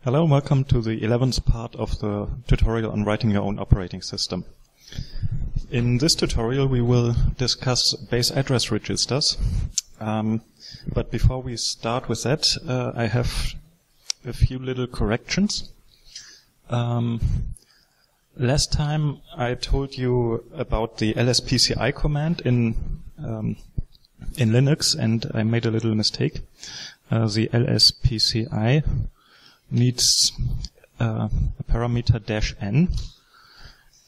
Hello and welcome to the 11th part of the tutorial on writing your own operating system. In this tutorial we will discuss base address registers, but before we start with that I have a few little corrections. Last time I told you about the lspci command in Linux, and I made a little mistake. The lspci needs a parameter -n,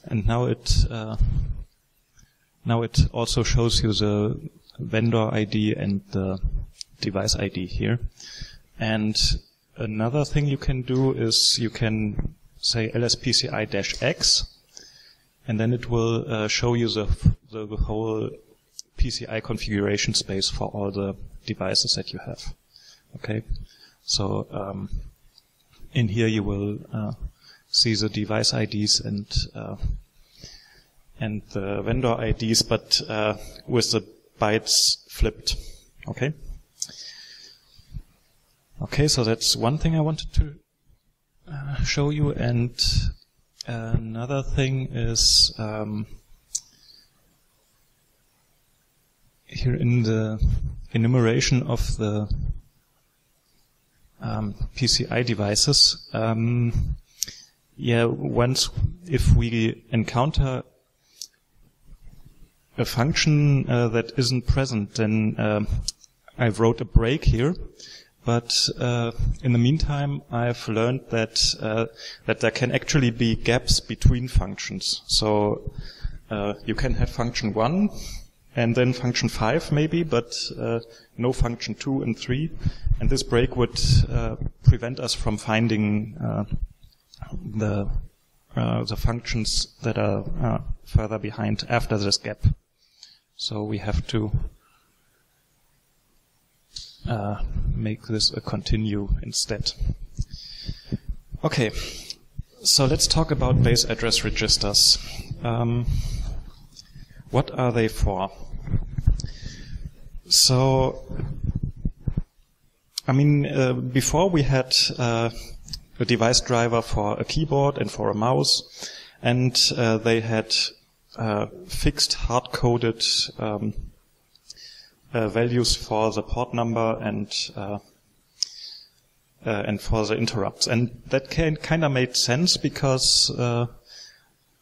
and now it also shows you the vendor ID and the device ID here. And another thing you can do is you can say lspci-x, and then it will show you the whole PCI configuration space for all the devices that you have. Okay, so in here you will see the device IDs and the vendor IDs, but with the bytes flipped. Okay. Okay, so that's one thing I wanted to show you, and another thing is here in the enumeration of the PCI devices, if we encounter a function that isn't present, then I wrote a break here. But in the meantime, I've learned that there can actually be gaps between functions. So you can have function 1 and then function 5 maybe, but no function 2 and 3. And this break would prevent us from finding the functions that are further behind after this gap. So we have to make this a continue instead. Okay, so let's talk about base address registers. What are they for? So, before we had a device driver for a keyboard and for a mouse, and they had fixed hard-coded values for the port number and for the interrupts. And that kind of made sense because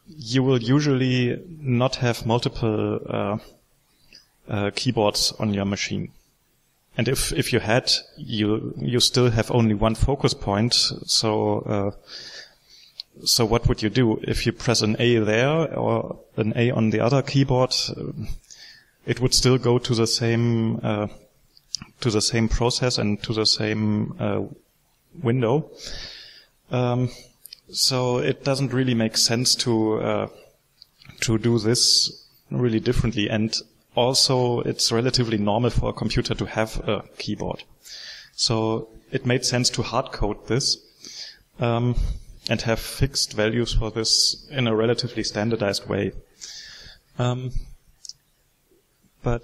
you will usually not have multiple keyboards on your machine. And if you had, you still have only one focus point. So what would you do if you press an A there or an A on the other keyboard? It would still go to the same process and to the same window. So it doesn't really make sense to do this really differently. And also, it's relatively normal for a computer to have a keyboard. So it made sense to hard-code this and have fixed values for this in a relatively standardized way. But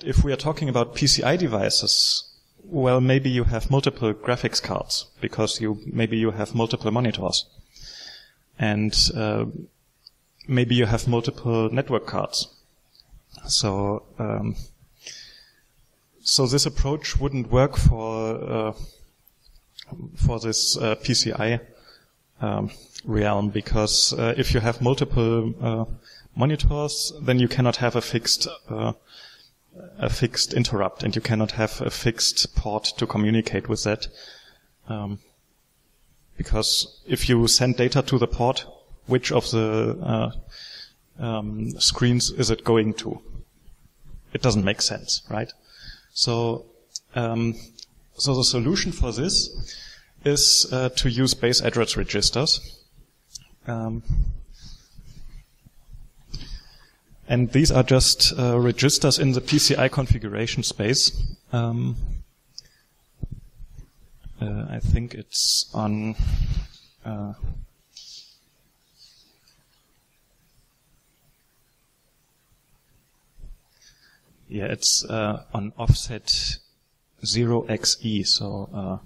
if we are talking about PCI devices, well, maybe you have multiple graphics cards because maybe you have multiple monitors. And maybe you have multiple network cards. So this approach wouldn't work for this PCI realm, because if you have multiple monitors, then you cannot have a fixed interrupt, and you cannot have a fixed port to communicate with that. Because if you send data to the port, which of the screens is it going to? It doesn't make sense, right? So the solution for this is to use base address registers. And these are just registers in the PCI configuration space. I think it's on it's on offset 0xe, so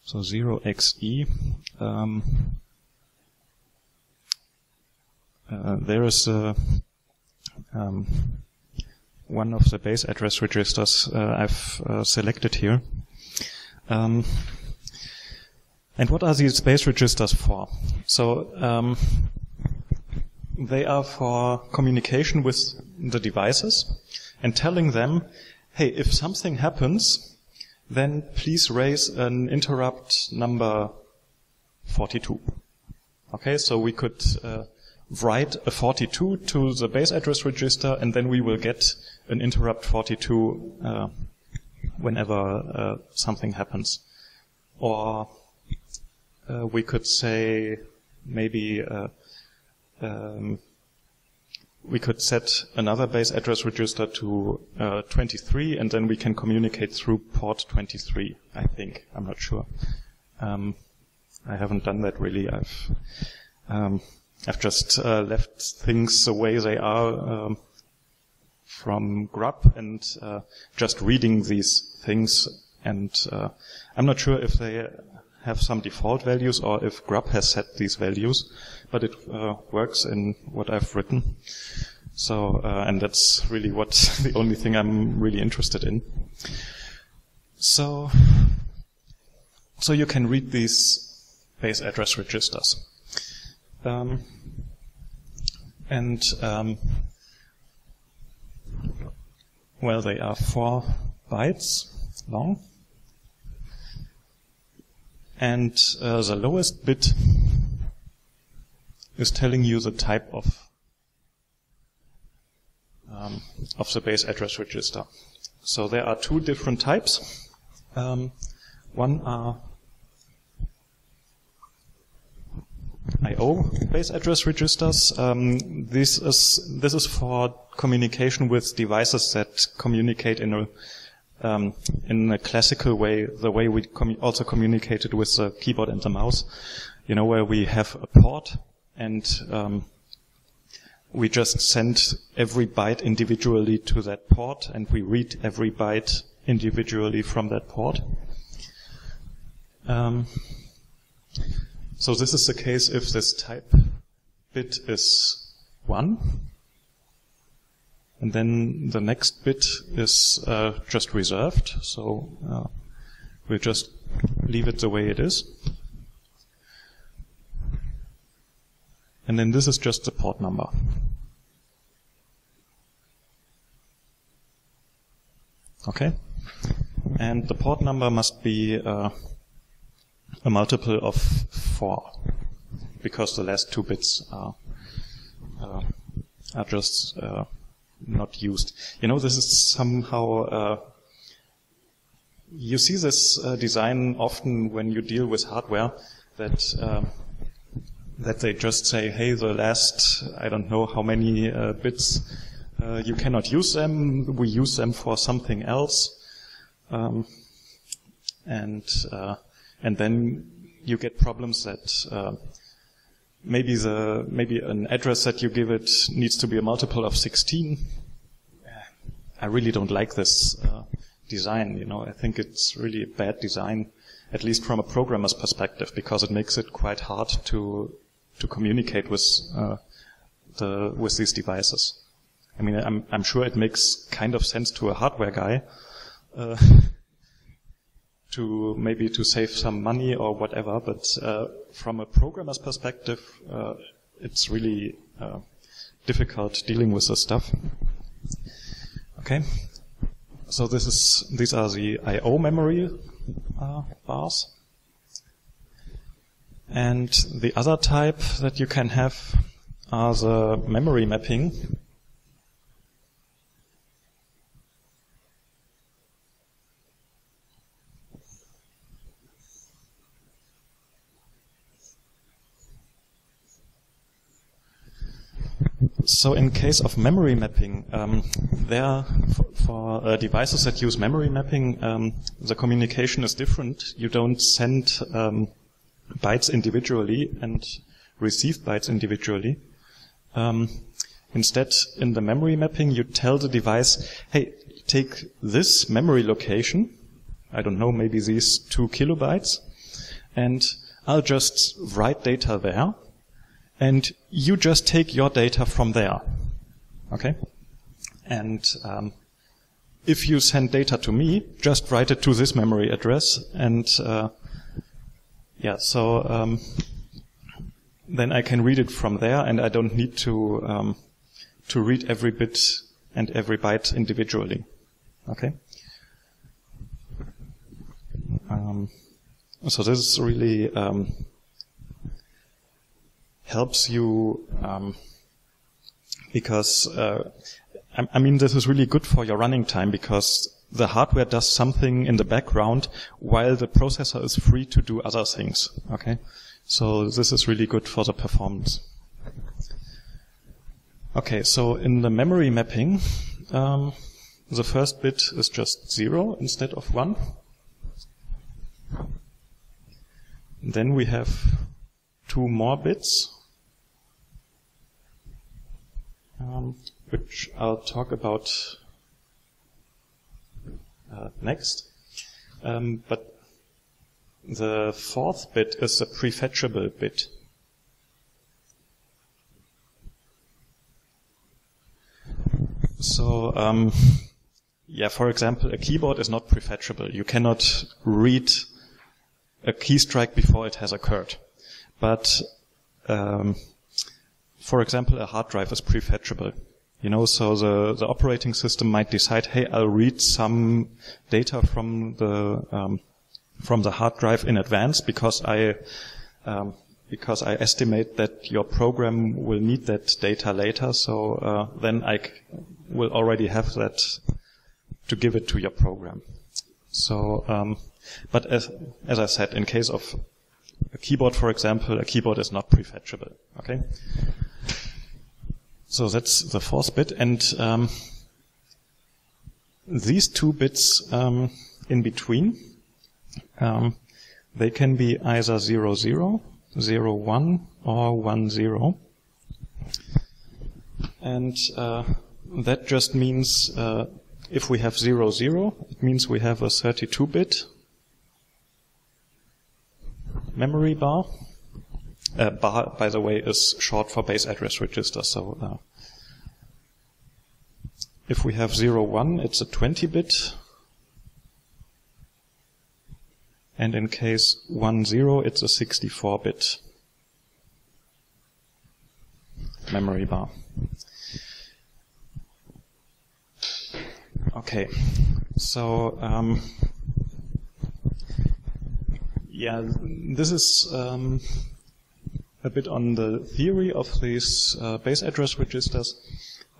So 0xe. There is one of the base address registers I've selected here. And what are these base registers for? So they are for communication with the devices and telling them, hey, if something happens, then please raise an interrupt number 42. Okay, so we could write a 42 to the base address register, and then we will get an interrupt 42 whenever something happens. Or we could say maybe we could set another base address register to 23, and then we can communicate through port 23, I think. I'm not sure. I haven't done that really. I've just left things the way they are from grub and just reading these things. And I'm not sure if they have some default values or if grub has set these values, but it works in what I've written. So, and that's really the only thing I'm really interested in. So you can read these base address registers. Well, they are 4 bytes long. And the lowest bit is telling you the type of the base address register. So there are 2 different types. One are I/O base address registers. This is for communication with devices that communicate in a classical way, the way we also communicated with the keyboard and the mouse. You know, where we have a port and we just send every byte individually to that port, and we read every byte individually from that port. So this is the case if this type bit is 1, and then the next bit is just reserved, so we'll just leave it the way it is. And then this is just the port number. Okay? And the port number must be a multiple of 4, because the last 2 bits are just not used. You know, this is somehow you see this design often when you deal with hardware, that they just say, hey, the last, I don't know how many bits, you cannot use them, we use them for something else. And then you get problems that maybe an address that you give it needs to be a multiple of 16. I really don't like this design. You know, I think it's really a bad design, at least from a programmer's perspective, because it makes it quite hard to communicate with these devices. I mean, I'm sure it makes kind of sense to a hardware guy to save some money or whatever, but from a programmer's perspective, it's really difficult dealing with this stuff. Okay, so these are the I/O memory bars. And the other type that you can have are the memory mapping. So in case of memory mapping, for devices that use memory mapping, the communication is different. You don't send bytes individually and receive bytes individually. Instead, in the memory mapping, you tell the device, hey, take this memory location, I don't know, maybe these 2 kilobytes, and I'll just write data there, and you just take your data from there. Okay? And if you send data to me, just write it to this memory address, and then I can read it from there, and I don't need to read every bit and every byte individually. Okay. So this really helps you because I mean this is really good for your running time, because the hardware does something in the background while the processor is free to do other things. Okay. So this is really good for the performance. Okay, so in the memory mapping, the first bit is just 0 instead of 1. Then we have 2 more bits, which I'll talk about next. But the fourth bit is a prefetchable bit. So, for example, a keyboard is not prefetchable. You cannot read a key strike before it has occurred. But, for example, a hard drive is prefetchable. You know, so the operating system might decide, hey, I'll read some data from the hard drive in advance because I estimate that your program will need that data later. So then I will already have that to give it to your program. So, but as I said, in case of a keyboard, for example, a keyboard is not prefetchable. Okay. So that's the fourth bit, and these 2 bits in between. They can be either 00, 01, or 10. And that just means if we have 00, it means we have a 32-bit memory bar. Bar, by the way, is short for base address register. So if we have 01, it's a 20-bit. And in case 10, it's a 64-bit memory bar. Okay, so this is a bit on the theory of these base address registers.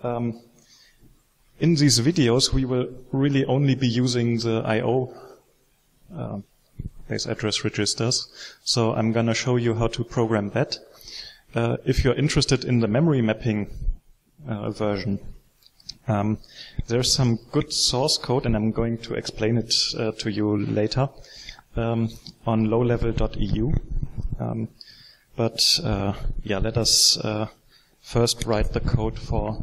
In these videos, we will really only be using the I/O base address registers. So I'm going to show you how to program that. If you're interested in the memory mapping version, there's some good source code, and I'm going to explain it to you later on lowlevel.eu. Let us first write the code for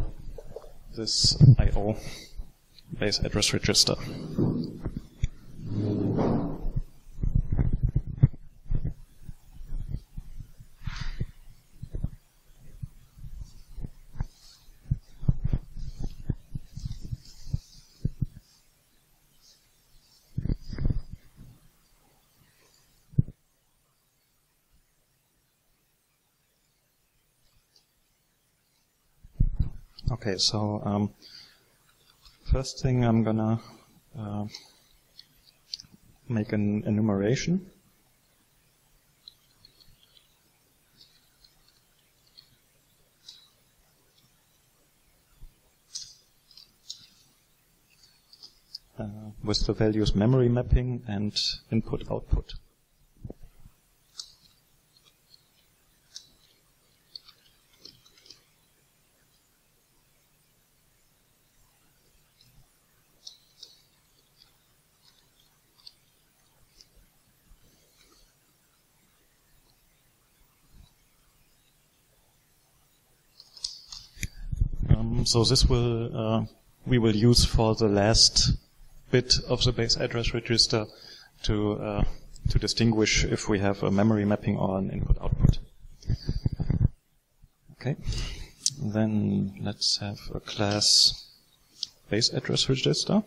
this I/O base address register. Okay, so first thing I'm gonna make an enumeration. With the values memory mapping and input-output. So this will we will use for the last bit of the base address register to to distinguish if we have a memory mapping or an input-output. Okay, then let's have a class base address register.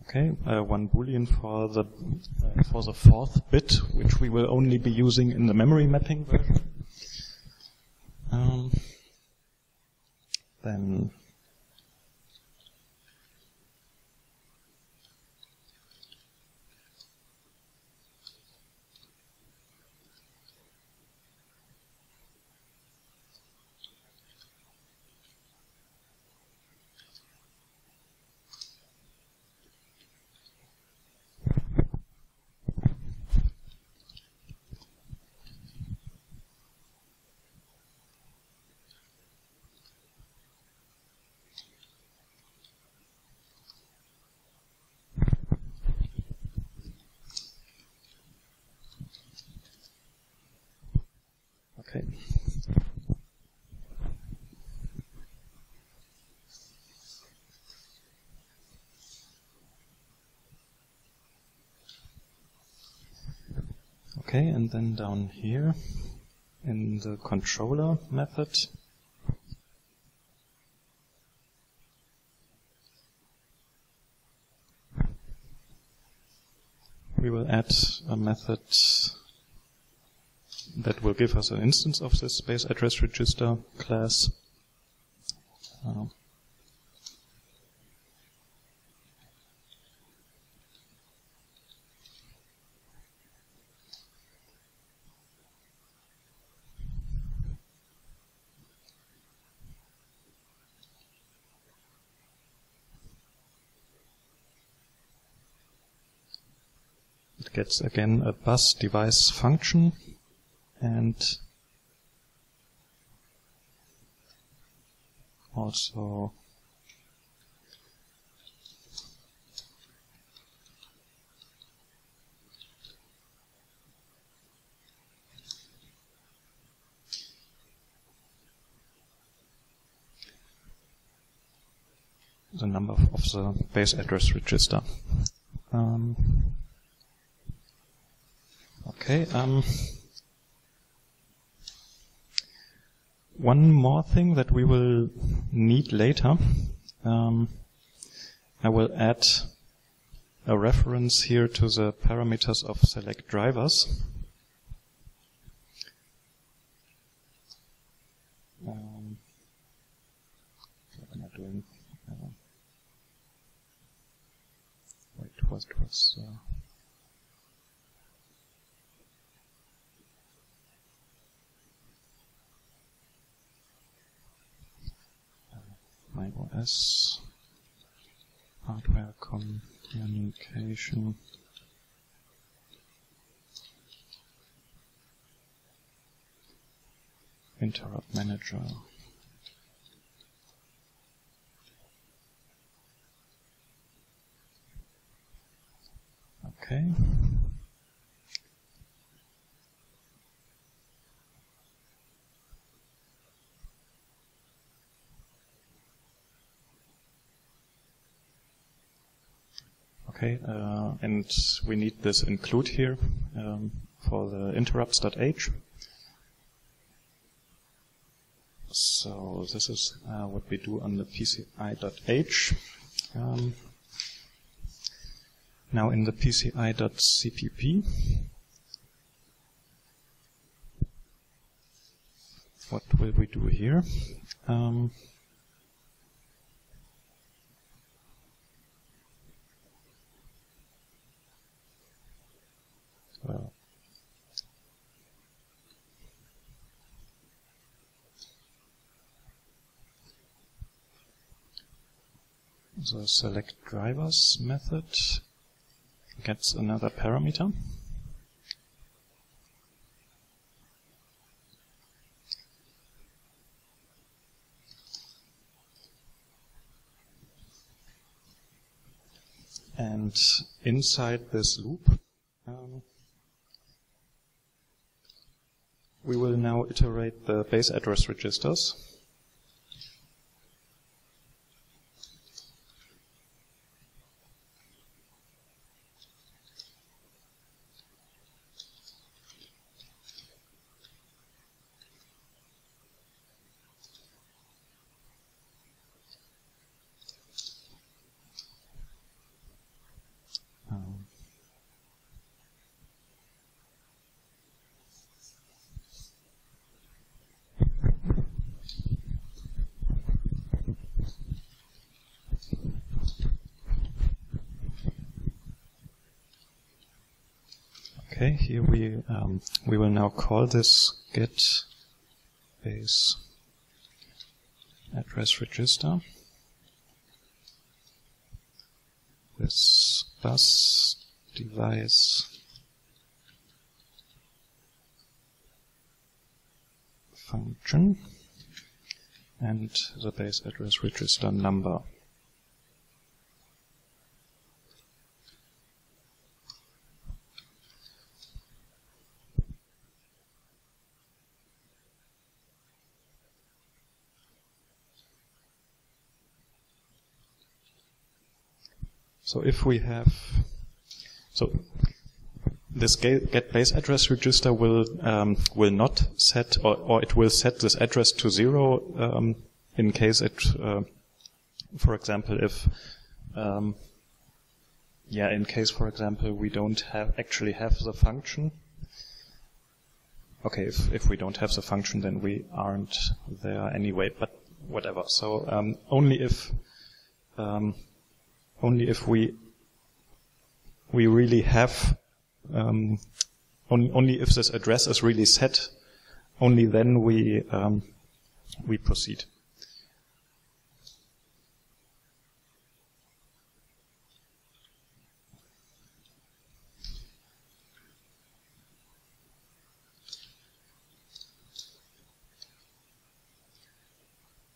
Okay, one boolean for the fourth bit, which we will only be using in the memory mapping version. Then okay. Okay, and then down here in the controller method, we will add a method that will give us an instance of this base address register class. It gets again a bus device function and also the number of the base address register. Okay. One more thing that we will need later. I will add a reference here to the parameters of select drivers. What am I doing? Wait, what was my OS hardware communication interrupt manager. Okay. Okay, and we need this include here for the interrupts.h. So this is what we do on the PCI.h. Now in the PCI.cpp, what will we do here? Well, the select drivers method gets another parameter. And And inside this loop, we will now iterate the base address registers. Okay, here we will now call this get base address register. This bus device function and the base address register number. So if we have, this get base address register will not set, or it will set this address to 0 in case it, for example, if in case, for example, we don't actually have the function. Okay, if we don't have the function, then we aren't there anyway. But whatever. So only if we really have, only if this address is really set, only then we proceed.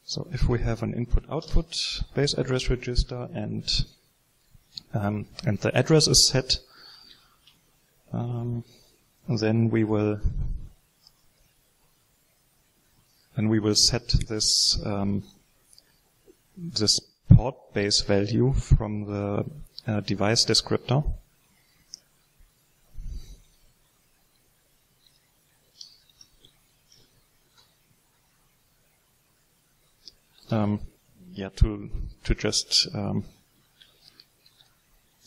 So if we have an input-output base address register and the address is set, then we will set this this port base value from the device descriptor. To just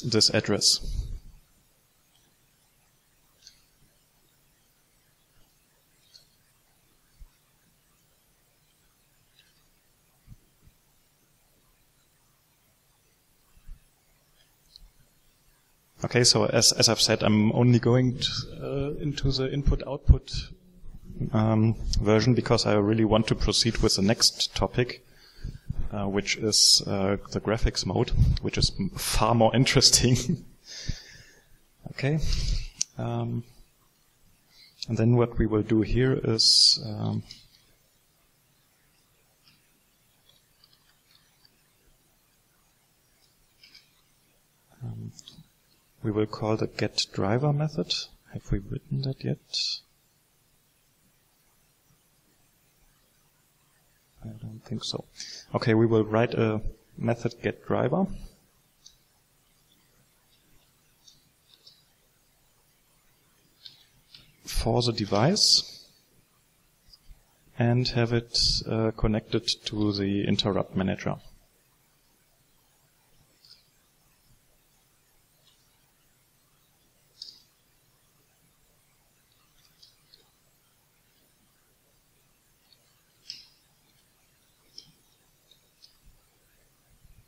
this address. Okay, so as I've said, I'm only going into the input-output version because I really want to proceed with the next topic, which is the graphics mode, which is far more interesting. Okay. And then what we will do here is we will call the getDriver method. Have we written that yet? I don't think so. Okay, we will write a method getDriver. For the device and have it connected to the interrupt manager.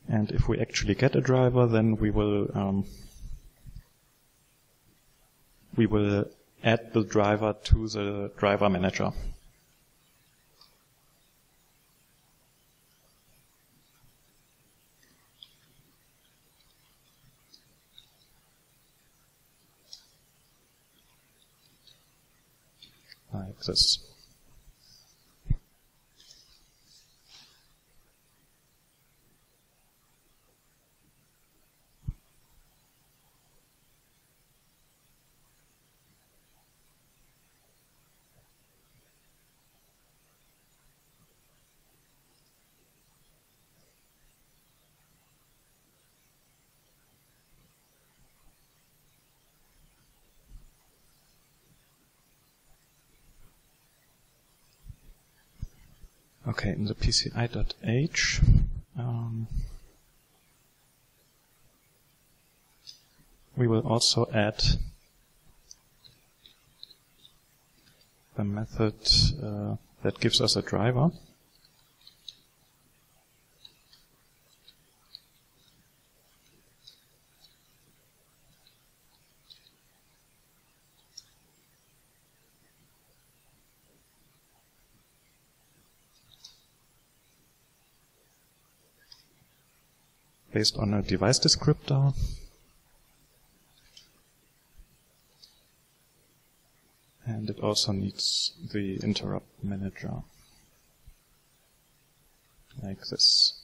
And if we actually get a driver, then we will add the driver to the driver manager. Like this. Okay, in the PCI.h, we will also add the method that gives us a driver. Based on a device descriptor. And it also needs the interrupt manager, like this.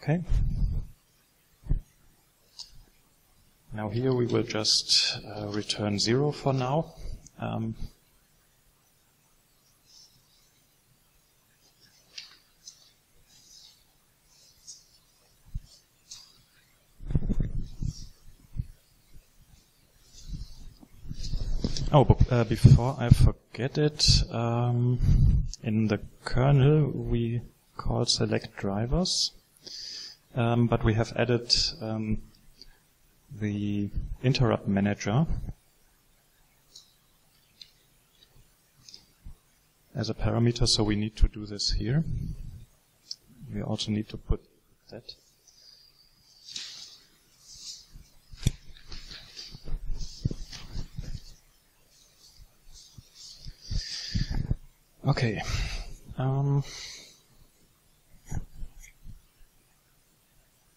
Okay. Now here we will just return 0 for now. But before I forget it, in the kernel we call select drivers, but we have added the interrupt manager as a parameter, so we need to do this here. We also need to put that. Okay.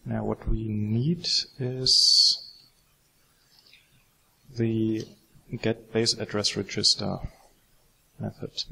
Now what we need is the get base address register method.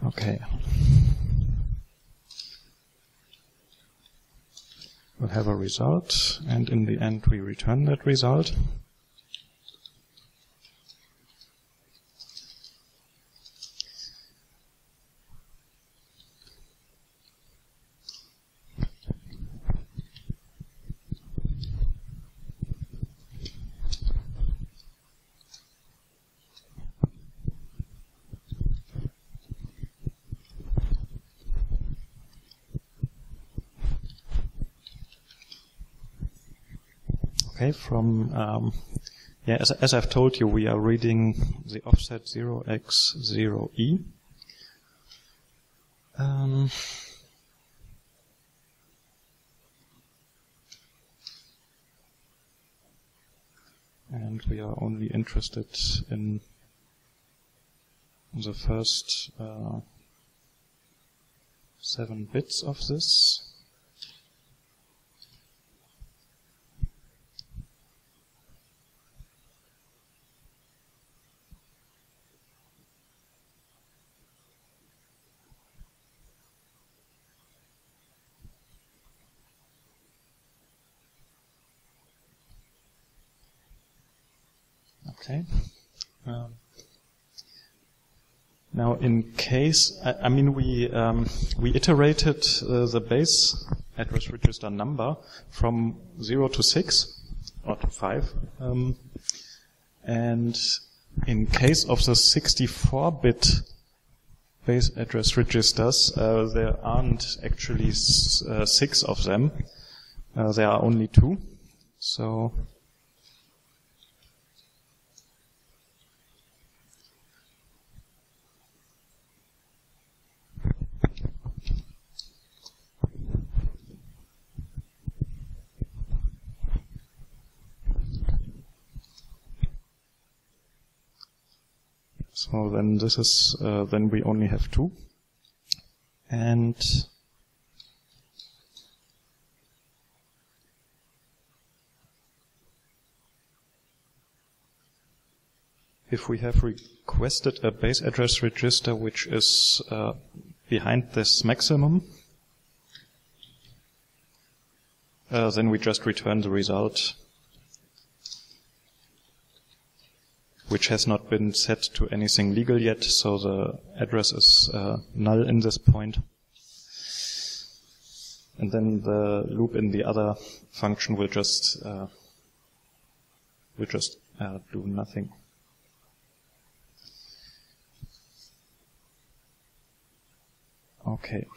Okay. We'll have a result, and in the end we return that result. Okay, from as I've told you, we are reading the offset 0x0e. And we are only interested in the first 7 bits of this. Okay. Now, in case, I mean, we iterated the base address register number from 0 to 6 or to 5, and in case of the 64-bit base address registers, there aren't actually 6 of them. There are only 2. So. So then this is, then we only have 2. And if we have requested a base address register which is behind this maximum, then we just return the result, which has not been set to anything legal yet, so the address is null in this point. And then the loop in the other function will just do nothing. Okay.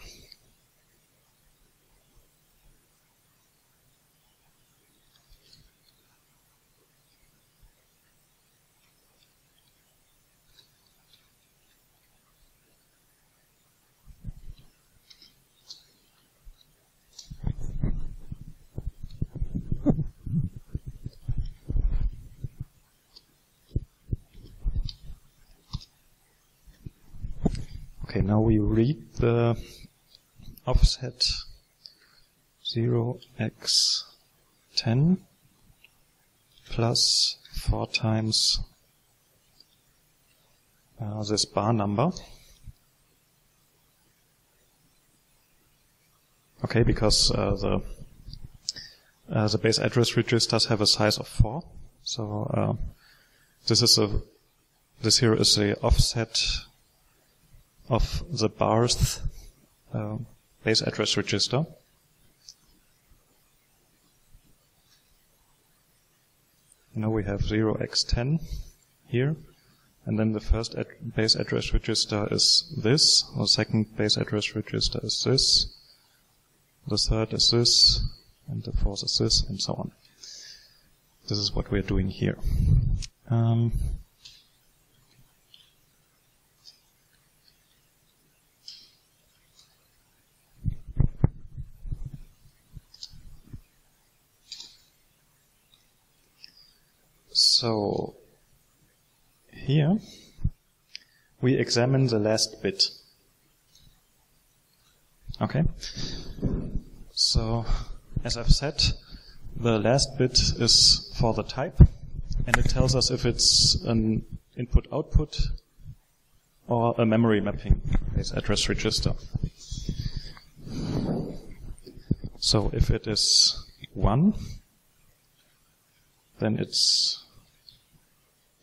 Okay, now we read the offset 0x10 plus 4 times this bar number. Okay, because the base address registers have a size of 4, so this here is the offset of the bar's base address register. Now we have 0x10 here, and then the first base address register is this, the second base address register is this, the third is this, and the fourth is this, and so on. This is what we're doing here. So here we examine the last bit. Okay. So as I've said, the last bit is for the type, and it tells us if it's an input-output or a memory mapping base address register. So if it is 1, then it's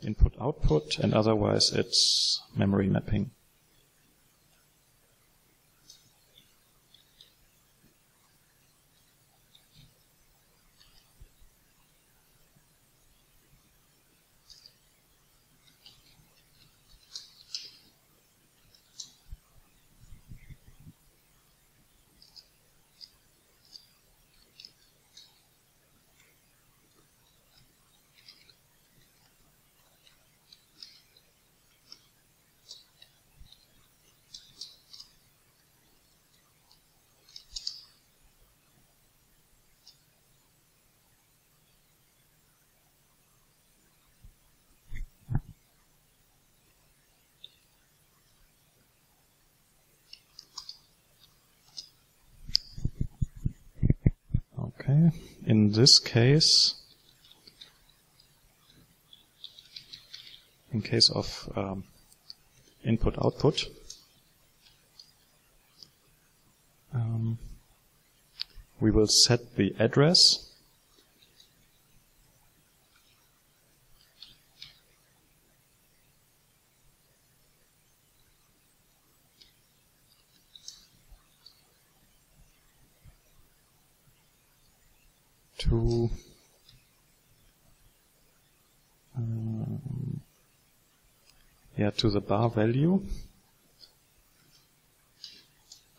input-output, and otherwise it's memory mapping. Okay, in this case, in case of input-output, we will set the address to to the bar value,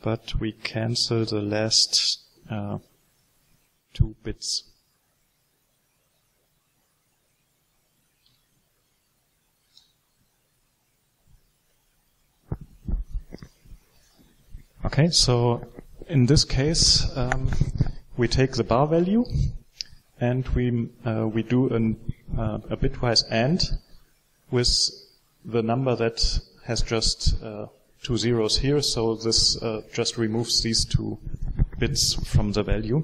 but we cancel the last 2 bits. Okay, so in this case, we take the bar value and we do a bitwise AND with the number that has just 2 zeros here, so this just removes these 2 bits from the value,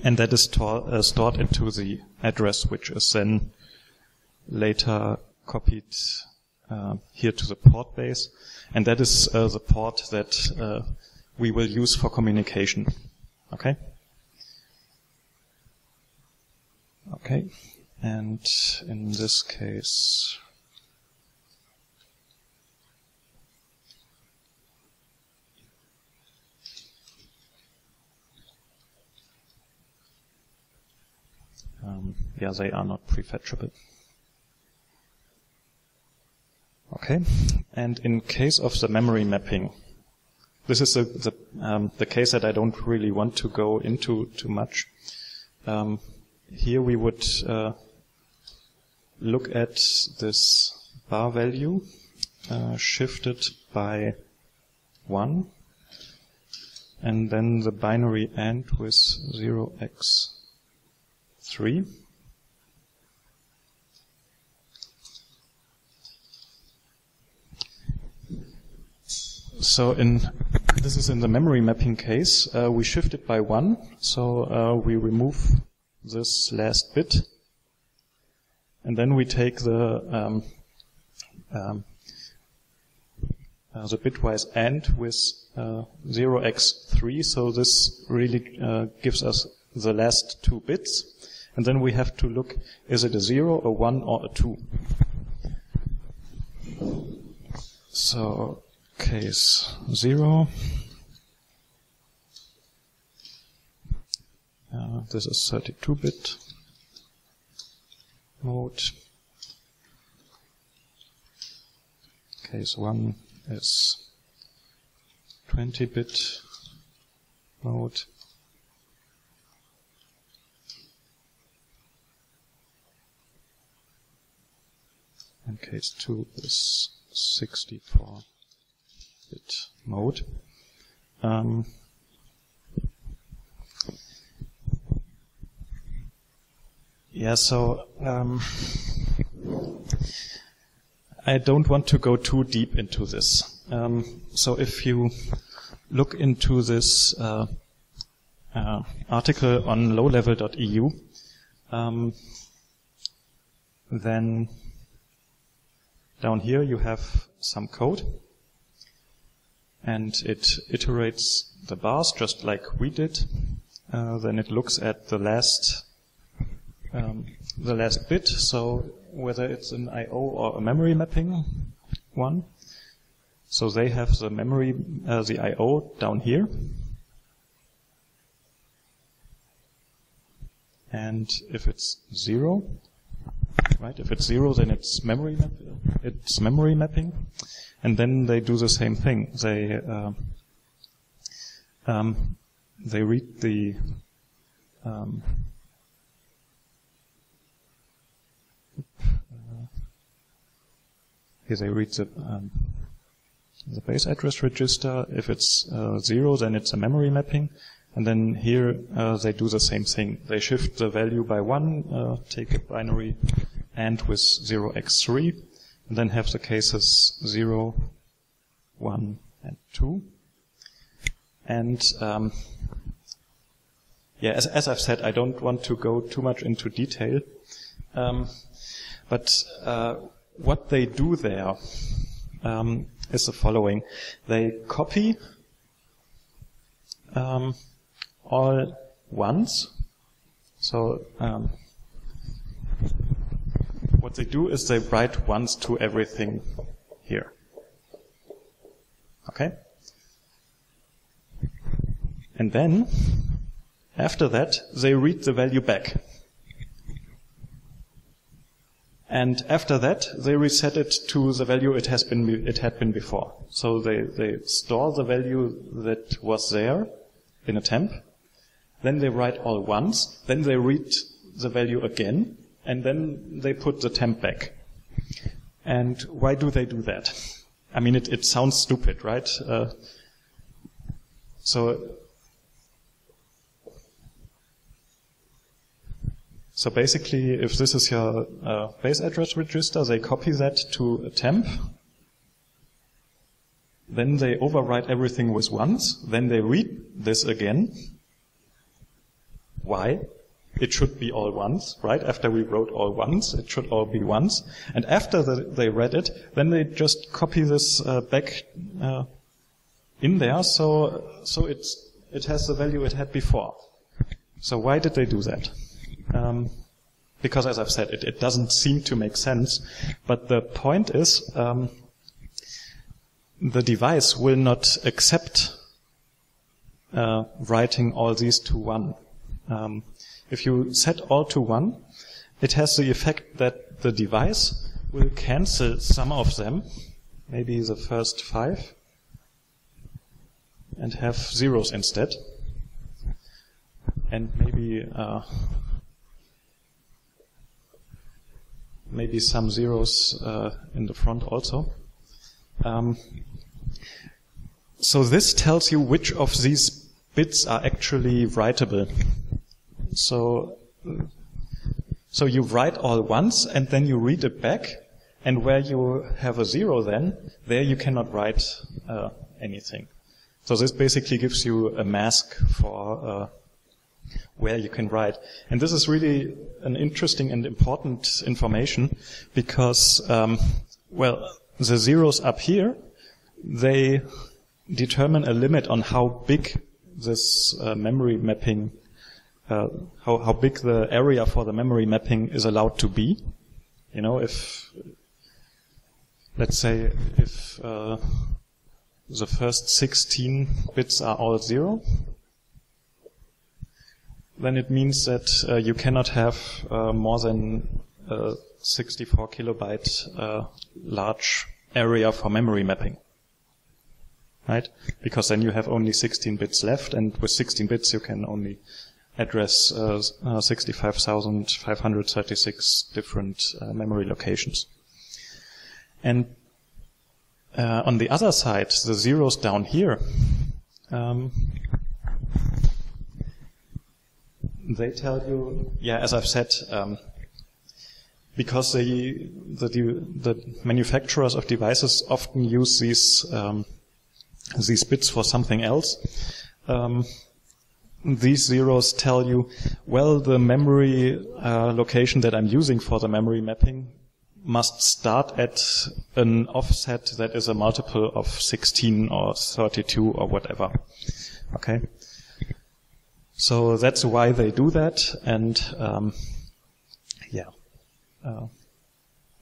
and that is stored into the address, which is then later copied here to the port base, and that is the port that we will use for communication. Okay? Okay, and in this case, they are not prefetchable. Okay, and in case of the memory mapping, this is the case that I don't really want to go into too much. Here we would look at this bar value shifted by 1, and then the binary AND with 0x3. So this is in the memory mapping case. We shift it by 1, so we remove this last bit, and then we take the bitwise AND with 0x3, so this really gives us the last 2 bits, and then we have to look, is it a 0, a 1, or a 2? So case 0, this is 32-bit mode. Case 1 is 20-bit mode. And case 2 is 64-bit mode. So I don't want to go too deep into this. So if you look into this article on lowlevel.eu, then down here you have some code, and it iterates the bars just like we did. Then it looks at the last bit, so whether it's an I/O or a memory mapping one. So they have the memory, the I/O down here, and if it's 0, right? If it's 0, then it's memory mapping, and then they do the same thing. They read the here they read the base address register. If it's 0, then it's a memory mapping. And then here they do the same thing. They shift the value by 1, take a binary AND with 0x3, and then have the cases 0, 1, and 2. And yeah, as I've said, I don't want to go too much into detail. But what they do there is the following. They copy all ones. So what they do is they write ones to everything here. Okay? And then, after that, they read the value back. And after that, they reset it to the value it had been before. So they store the value that was there in a temp. Then they write all ones. Then they read the value again. And then they put the temp back. And why do they do that? I mean, it sounds stupid, right? So basically, if this is your base address register, they copy that to a temp. Then they overwrite everything with ones. Then they read this again. Why? It should be all ones, right? After we wrote all ones, it should all be ones. And after they read it, then they just copy this back in there, so it has the value it had before. So why did they do that? Because, as I've said, it doesn't seem to make sense. But the point is, the device will not accept writing all these to one. If you set all to one, it has the effect that the device will cancel some of them, maybe the first 5, and have zeros instead. And maybe some zeros in the front also. So this tells you which of these bits are actually writable. So you write all once and then you read it back, and where you have a zero then, there you cannot write anything. So this basically gives you a mask for where you can write. And this is really an interesting and important information because, the zeros up here, they determine a limit on how big this memory mapping, how big the area for the memory mapping is allowed to be. You know, let's say if the first 16 bits are all 0, then it means that you cannot have more than 64 kilobyte large area for memory mapping. Right? Because then you have only 16 bits left, and with 16 bits you can only address 65,536 different memory locations. And on the other side, the zeros down here, they tell you, as I've said, because the manufacturers of devices often use these bits for something else. These zeros tell you, well, the memory location that I'm using for the memory mapping must start at an offset that is a multiple of 16 or 32 or whatever. Okay? So that's why they do that, and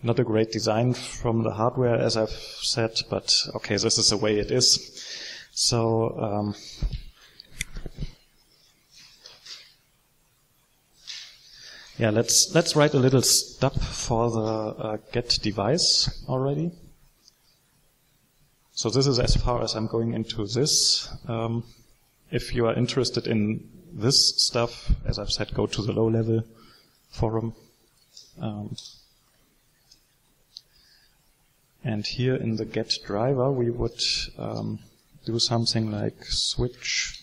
not a great design from the hardware, as I've said, but okay, this is the way it is. So let's write a little stub for the get device already. So this is as far as I'm going into this. If you are interested in this stuff, as I've said, go to the low-level forum. And here in the get driver, we would do something like switch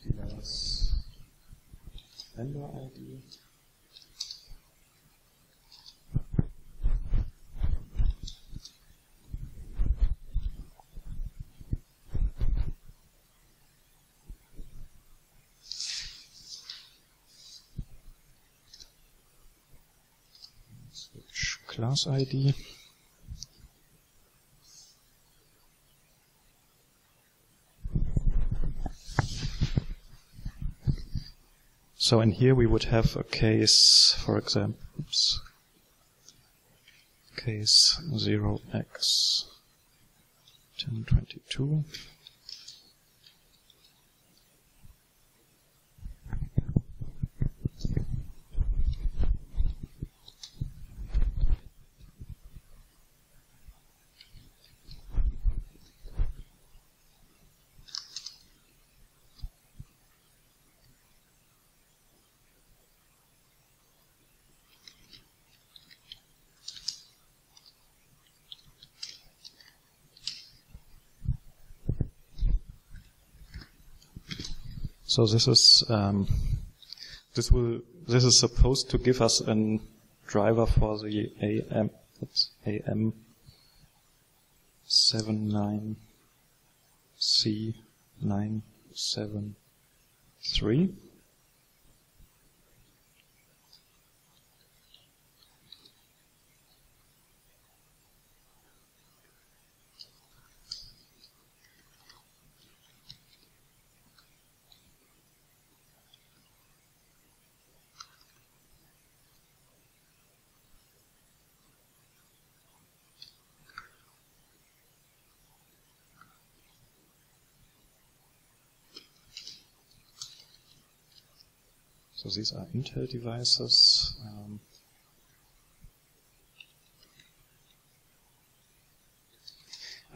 device vendor ID. class ID. So in here we would have a case, for example, case 0x1022. So this is this is supposed to give us a driver for the AM79C973. So these are Intel devices.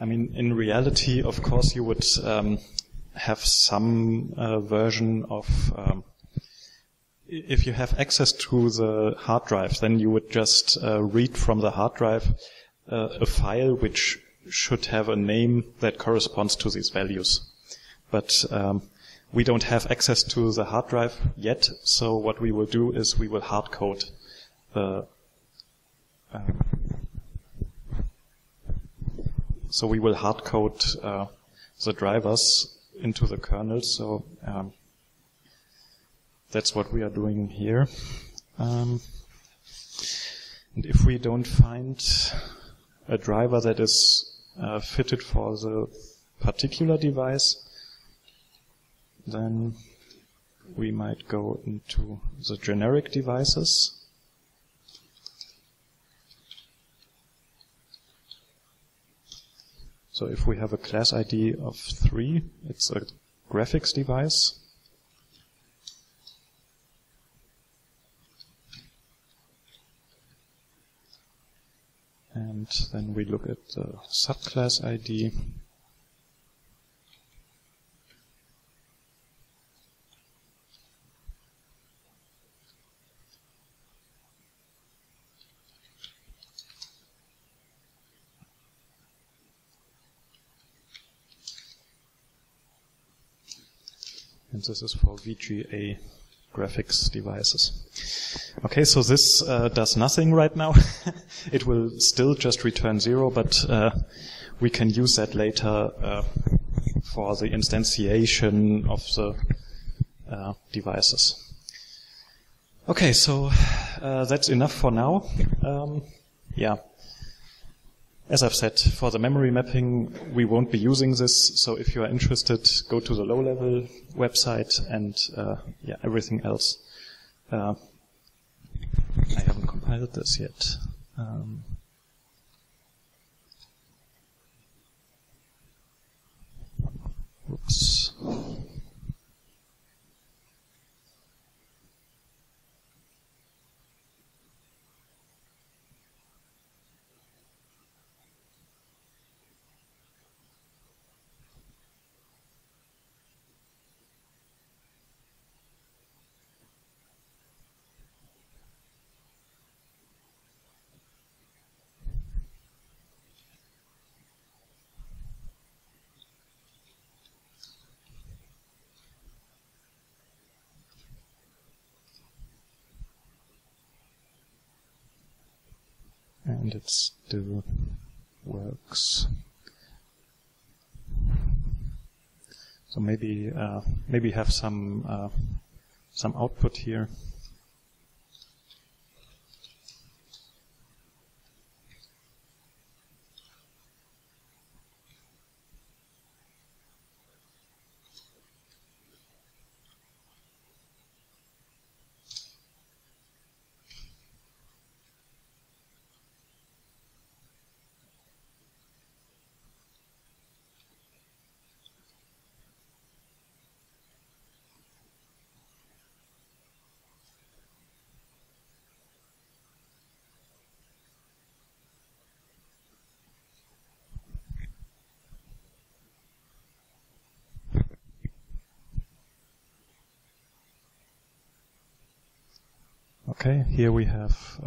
I mean, in reality, of course, you would have some version of, if you have access to the hard drive, then you would just read from the hard drive a file which should have a name that corresponds to these values. But we don't have access to the hard drive yet, so what we will do is we will hard code the the drivers into the kernel. So that's what we are doing here. And if we don't find a driver that is fitted for the particular device, then we might go into the generic devices. So if we have a class ID of 3, it's a graphics device. And then we look at the subclass ID. And this is for VGA graphics devices. Okay, so this does nothing right now. It will still just return 0, but we can use that later for the instantiation of the devices. Okay, so that's enough for now. Yeah. As I've said, for the memory mapping, we won't be using this, so if you are interested, go to the low-level website and yeah, everything else. I haven't compiled this yet. Oops. And it still works. So maybe have some output here. Okay, here we have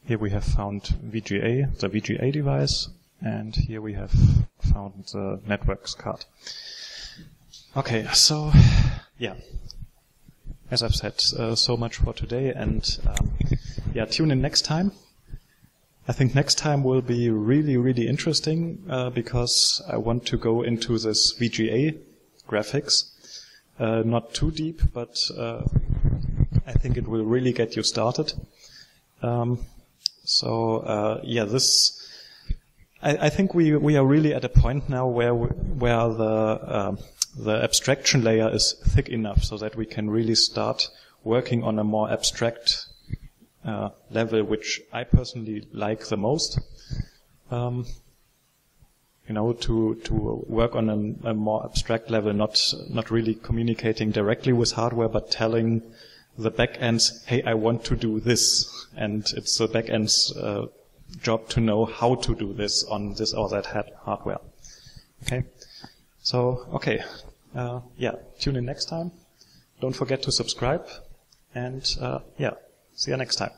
here we have found VGA, the VGA device, and here we have found the networks card. Okay, so yeah, as I've said, so much for today, and yeah, tune in next time. I think next time will be really, really interesting because I want to go into this VGA graphics. Not too deep, but I think it will really get you started. Yeah, I think we are really at a point now where the abstraction layer is thick enough so that we can really start working on a more abstract level, which I personally like the most. To work on a more abstract level, not really communicating directly with hardware, but telling the backends, hey, I want to do this, and it's the backend's job to know how to do this on this or that hardware. Okay, so yeah, tune in next time. Don't forget to subscribe, and yeah, see you next time.